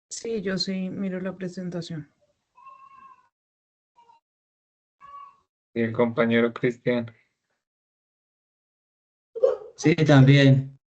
Sí, yo sí miro la presentación. Y el compañero Cristian. Sí, también.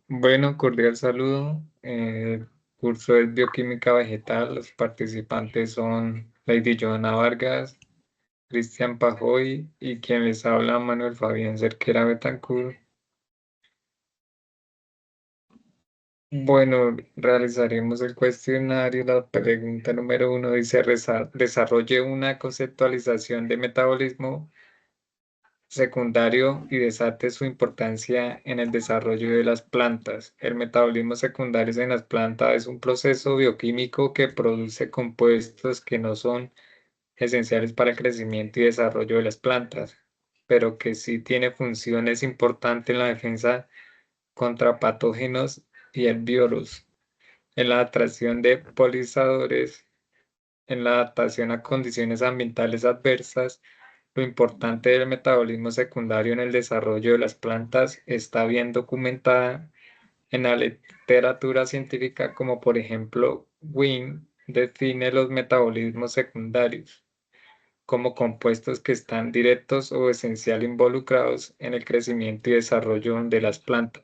Bueno, cordial saludo. El curso es Bioquímica Vegetal. Los participantes son Lady Joana Vargas, Cristian Pajoy y quien les habla Manuel Fabián Cerquera Betancourt. Bueno, realizaremos el cuestionario. La pregunta número uno dice, desarrolle una conceptualización de metabolismo secundario y desate su importancia en el desarrollo de las plantas. El metabolismo secundario en las plantas es un proceso bioquímico que produce compuestos que no son esenciales para el crecimiento y desarrollo de las plantas, pero que sí tiene funciones importantes en la defensa contra patógenos y el virus, en la atracción de polinizadores, en la adaptación a condiciones ambientales adversas. Lo importante del metabolismo secundario en el desarrollo de las plantas está bien documentada en la literatura científica, como por ejemplo Wynne define los metabolismos secundarios como compuestos que están directos o esencial involucrados en el crecimiento y desarrollo de las plantas.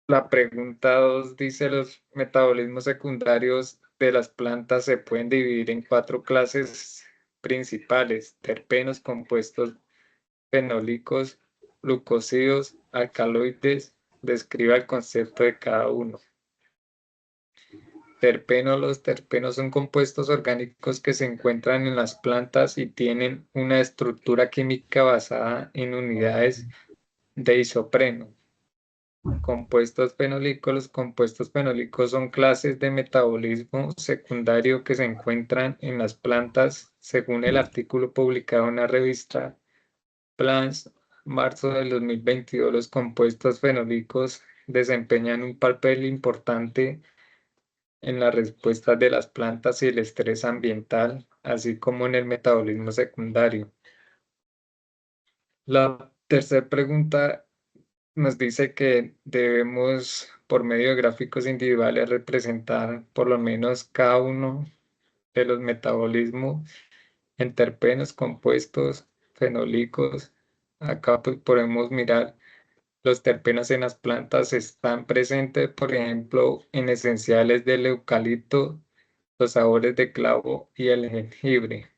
La pregunta 2 dice, los metabolismos secundarios de las plantas se pueden dividir en cuatro clases principales: terpenos, compuestos fenólicos, glucósidos, alcaloides. Describa el concepto de cada uno. Terpeno. Los terpenos son compuestos orgánicos que se encuentran en las plantas y tienen una estructura química basada en unidades de isopreno. Compuestos fenólicos. Los compuestos fenólicos son clases de metabolismo secundario que se encuentran en las plantas, según el artículo publicado en la revista Plants, marzo del 2022. Los compuestos fenólicos desempeñan un papel importante en la respuesta de las plantas y el estrés ambiental, así como en el metabolismo secundario. La tercera pregunta nos dice que debemos, por medio de gráficos individuales, representar por lo menos cada uno de los metabolismos en terpenos, compuestos, fenólicos. Acá pues podemos mirar los terpenos en las plantas están presentes, por ejemplo, en esenciales del eucalipto, los sabores de clavo y el jengibre.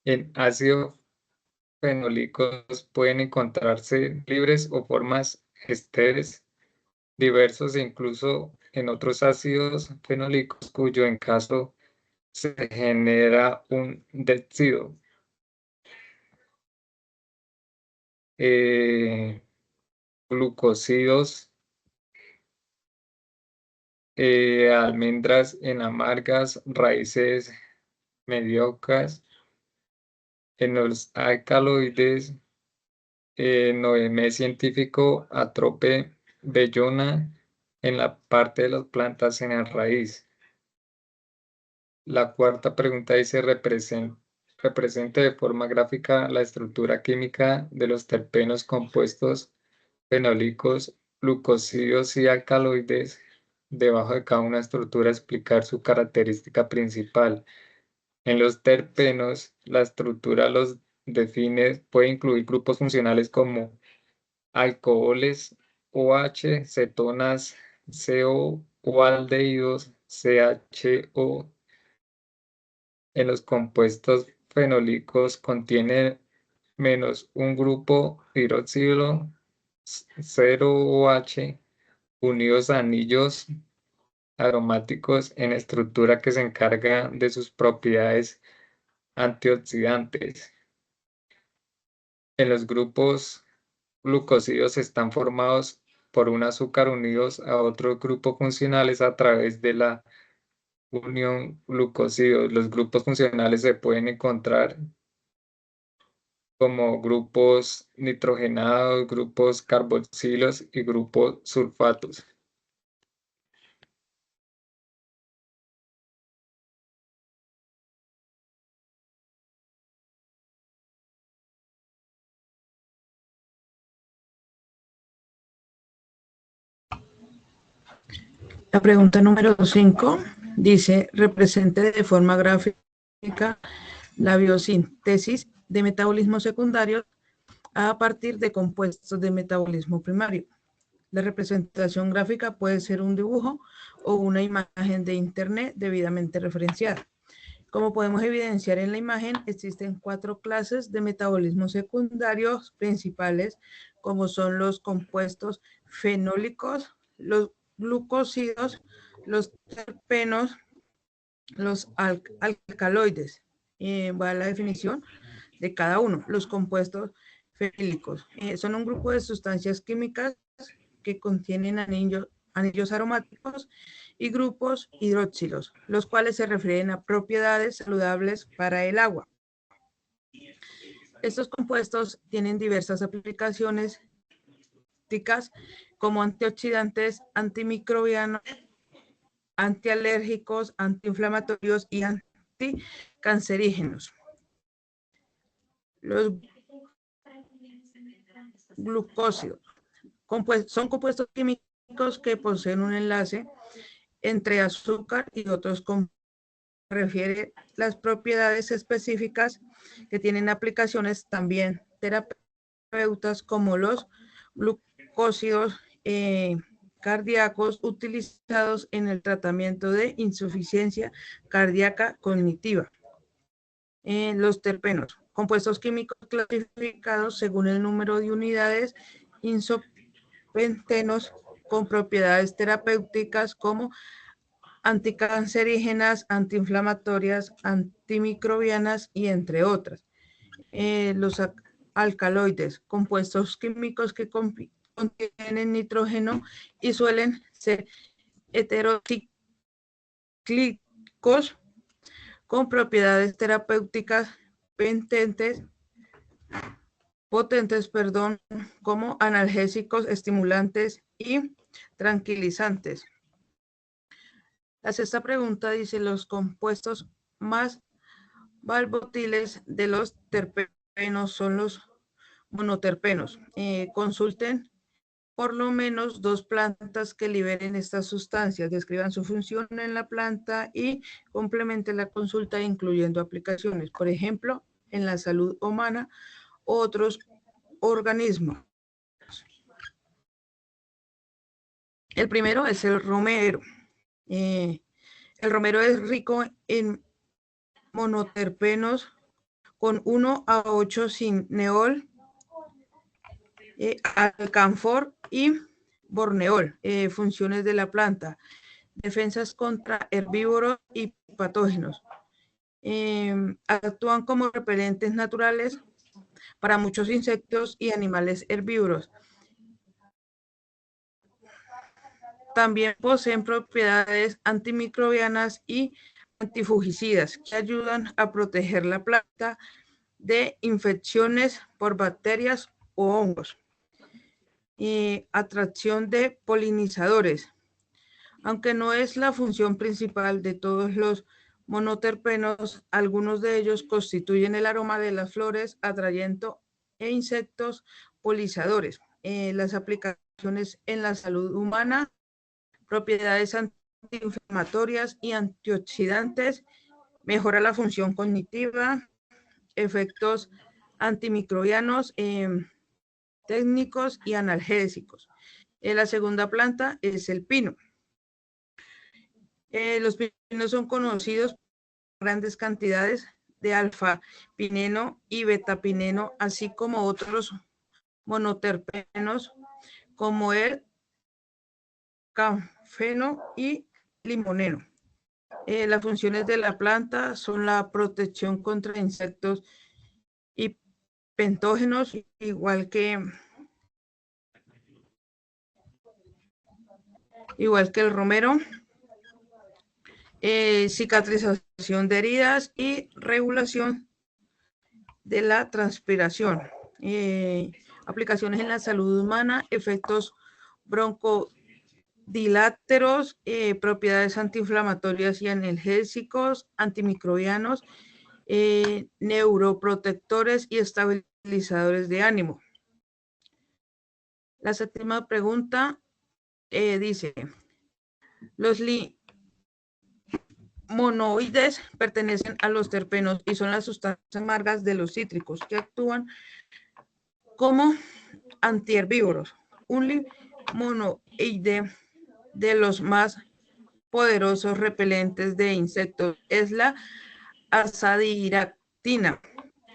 En ácido fenólicos pueden encontrarse libres o formas esteres diversos e incluso en otros ácidos fenólicos cuyo en caso se genera un décido. Eh, Glucósidos, almendras en amargas, raíces mediocres, en los alcaloides, Noemé científico, atrope bellona en la parte de las plantas en la raíz. La cuarta pregunta dice, represente de forma gráfica la estructura química de los terpenos compuestos fenólicos, glucósidos y alcaloides. Debajo de cada una estructura explicar su característica principal. En los terpenos, la estructura los define, puede incluir grupos funcionales como alcoholes, OH, cetonas, CO o aldehídos, CHO. En los compuestos fenólicos contiene menos un grupo hidroxilo, 0 OH, unidos a anillos aromáticos en estructura que se encarga de sus propiedades antioxidantes. En los grupos glucósidos están formados por un azúcar unidos a otros grupos funcionales a través de la unión glucósidos. Los grupos funcionales se pueden encontrar como grupos nitrogenados, grupos carboxilos y grupos sulfatos. La pregunta número 5 dice, represente de forma gráfica la biosíntesis de metabolismo secundario a partir de compuestos de metabolismo primario. La representación gráfica puede ser un dibujo o una imagen de internet debidamente referenciada. Como podemos evidenciar en la imagen, existen 4 clases de metabolismo secundarios principales, como son los compuestos fenólicos, los glucósidos, los terpenos, los alcaloides. Va a la definición de cada uno. Los compuestos fenólicos son un grupo de sustancias químicas que contienen anillos aromáticos y grupos hidroxilos, los cuales se refieren a propiedades saludables para el agua. Estos compuestos tienen diversas aplicaciones como antioxidantes, antimicrobianos, antialérgicos, antiinflamatorios y anticancerígenos. Los glucósidos son compuestos químicos que poseen un enlace entre azúcar y otros compuestos. Refiere las propiedades específicas que tienen aplicaciones también terapeutas como los glucósidos cardíacos utilizados en el tratamiento de insuficiencia cardíaca cognitiva. Los terpenos, compuestos químicos clasificados según el número de unidades isopentenos con propiedades terapéuticas como anticancerígenas, antiinflamatorias, antimicrobianas y entre otras. Los alcaloides, compuestos químicos que contienen nitrógeno y suelen ser heterocíclicos con propiedades terapéuticas potentes, como analgésicos, estimulantes y tranquilizantes. La sexta pregunta dice, los compuestos más volátiles de los terpenos son los monoterpenos. Consulten por lo menos 2 plantas que liberen estas sustancias, describan su función en la planta y complementen la consulta incluyendo aplicaciones, por ejemplo, en la salud humana u otros organismos. El primero es el romero. El romero es rico en monoterpenos con 1 a 8 cineol, alcanfor y borneol. Funciones de la planta: defensas contra herbívoros y patógenos. Actúan como repelentes naturales para muchos insectos y animales herbívoros. También poseen propiedades antimicrobianas y antifugicidas que ayudan a proteger la planta de infecciones por bacterias o hongos. Atracción de polinizadores. Aunque no es la función principal de todos los monoterpenos, algunos de ellos constituyen el aroma de las flores, atrayendo insectos polinizadores. Las aplicaciones en la salud humana: propiedades antiinflamatorias y antioxidantes, mejora la función cognitiva, efectos antimicrobianos, técnicos y analgésicos. La segunda planta es el pino. Los pinos son conocidos por grandes cantidades de alfa-pineno y beta-pineno, así como otros monoterpenos como el camfeno y limoneno. Las funciones de la planta son la protección contra insectos y patógenos, igual que el romero, cicatrización de heridas y regulación de la transpiración. Aplicaciones en la salud humana: efectos broncodiláteros, propiedades antiinflamatorias y analgésicos, antimicrobianos, neuroprotectores y estabilizadores de ánimo. La séptima pregunta dice, Los limonoides pertenecen a los terpenos y son las sustancias amargas de los cítricos que actúan como antiherbívoros. Un limonoide de los más poderosos repelentes de insectos es la azadiractina,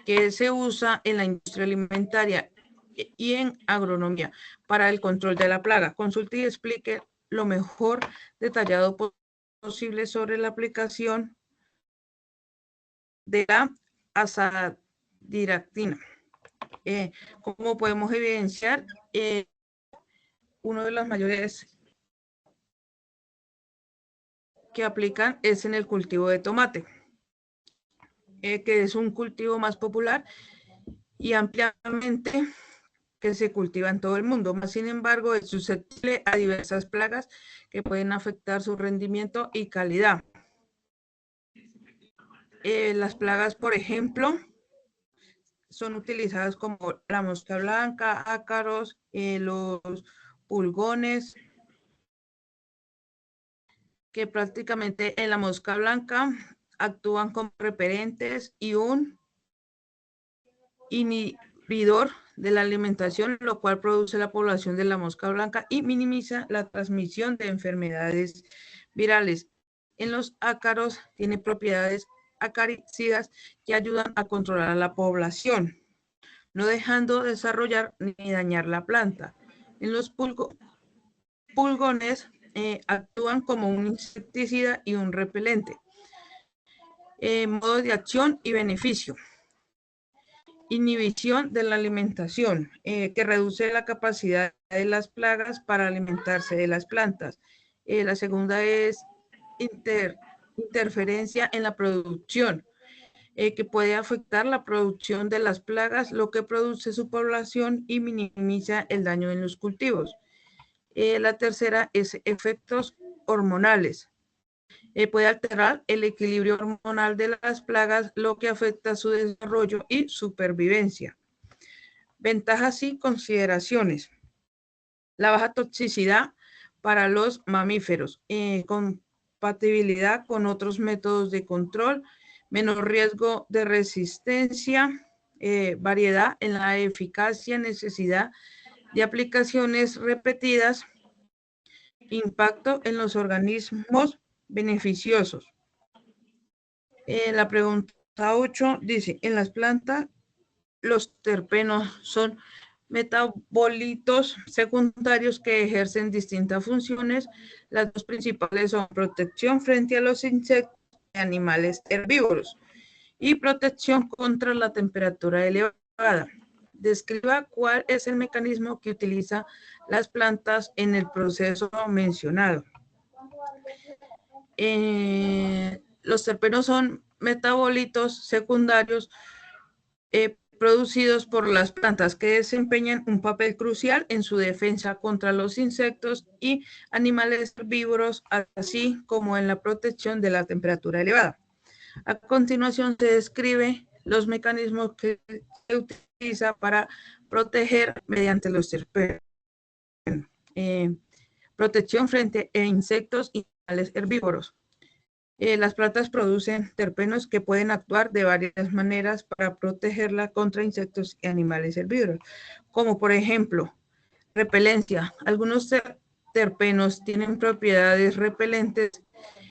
que se usa en la industria alimentaria y en agronomía para el control de la plaga. Consulte y explique lo mejor detallado posible sobre la aplicación de la azadiractina. Como podemos evidenciar, uno de los mayores que aplican es en el cultivo de tomate, que es un cultivo más popular y ampliamente que se cultiva en todo el mundo. Más sin embargo, es susceptible a diversas plagas que pueden afectar su rendimiento y calidad. Las plagas, por ejemplo, son utilizadas como la mosca blanca, ácaros, los pulgones, que prácticamente en la mosca blanca actúan como repelentes y un inhibidor de la alimentación, lo cual produce la población de la mosca blanca y minimiza la transmisión de enfermedades virales. En los ácaros tiene propiedades acaricidas que ayudan a controlar a la población, no dejando desarrollar ni dañar la planta. En los pulgones actúan como un insecticida y un repelente. Modo de acción y beneficio. Inhibición de la alimentación, que reduce la capacidad de las plagas para alimentarse de las plantas. La segunda es interferencia en la producción, que puede afectar la producción de las plagas, lo que produce su población y minimiza el daño en los cultivos. La tercera es efectos hormonales. Puede alterar el equilibrio hormonal de las plagas, lo que afecta su desarrollo y supervivencia. Ventajas y consideraciones. La baja toxicidad para los mamíferos, compatibilidad con otros métodos de control, menor riesgo de resistencia, variedad en la eficacia, necesidad de aplicaciones repetidas, impacto en los organismos beneficiosos. La pregunta 8 dice, en las plantas los terpenos son metabolitos secundarios que ejercen distintas funciones. Las dos principales son protección frente a los insectos y animales herbívoros y protección contra la temperatura elevada. Describa cuál es el mecanismo que utiliza las plantas en el proceso mencionado. Los terpenos son metabolitos secundarios producidos por las plantas que desempeñan un papel crucial en su defensa contra los insectos y animales herbívoros, así como en la protección de la temperatura elevada. A continuación se describe los mecanismos que se utiliza para proteger mediante los terpenos. Protección frente a insectos y animales herbívoros. Las plantas producen terpenos que pueden actuar de varias maneras para protegerla contra insectos y animales herbívoros, como por ejemplo, repelencia. Algunos terpenos tienen propiedades repelentes